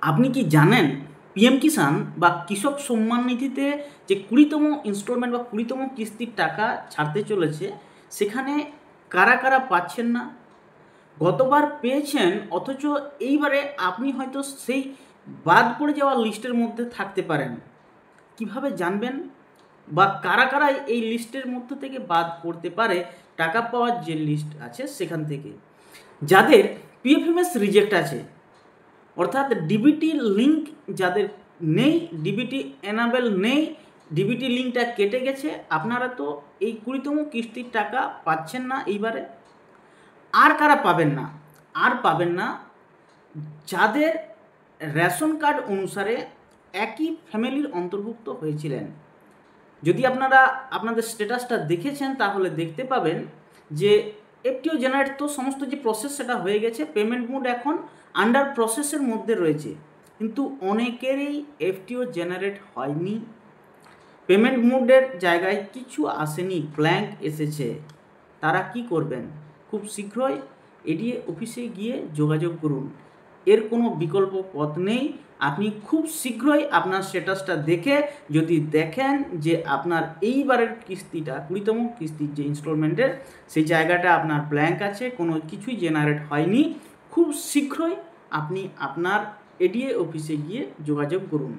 আপনি কি জানেন পিএম কিষাণ বা কৃষক সম্মান নিধিতে যে 20তম ইনস্টলমেন্ট বা 20তম কিস্তির টাকা ছাড়তে চলেছে, সেখানে কারা কারা পাচ্ছেন না? গতবার পেয়েছেন, অথচ এইবারে আপনি হয়তো সেই বাদ পড়ে যাওয়া লিস্টের মধ্যে থাকতে পারেন। কিভাবে জানবেন বা কারা কারা এই লিস্টের মধ্যে থেকে বাদ পড়তে পারে? টাকা পাওয়ার যে লিস্ট আছে সেখান থেকে যাদের পিএফএমএস রিজেক্ট আছে, অর্থাৎ ডিবিটি লিঙ্ক যাদের নেই, ডিবিটি এনাবেল নেই, ডিবিটি লিঙ্কটা কেটে গেছে, আপনারা তো এই 20তম কিস্তির টাকা পাচ্ছেন না এইবারে। আর কারা পাবেন না? আর পাবেন না যাদের রেশন কার্ড অনুসারে একই ফ্যামিলির অন্তর্ভুক্ত হয়েছিলেন। যদি আপনারা আপনাদের স্ট্যাটাসটা দেখেছেন তাহলে দেখতে পাবেন যে এফটিও জেনারেট তো সমস্ত যে প্রসেস সেটা হয়ে গেছে, পেমেন্ট মোড এখন আন্ডার প্রসেসের মধ্যে রয়েছে, কিন্তু অনেকেরই এফটিও জেনারেট হয়নি, পেমেন্ট মোডের জায়গায় কিছু আসেনি, ব্ল্যাঙ্ক এসেছে। তারা কি করবেন? খুব শীঘ্রই এডিএ অফিসে গিয়ে যোগাযোগ করুন, এর কোনো বিকল্প পথ নেই। আপনি খুব শীঘ্রই আপনার স্ট্যাটাসটা দেখে যদি দেখেন যে আপনার এইবারের কিস্তিটা 20তম কিস্তির যে ইনস্টলমেন্টের সেই জায়গাটা আপনার ব্ল্যাঙ্ক আছে, কোনো কিছুই জেনারেট হয়নি, খুব শীঘ্রই আপনি আপনার এডিএ অফিসে গিয়ে যোগাযোগ করুন।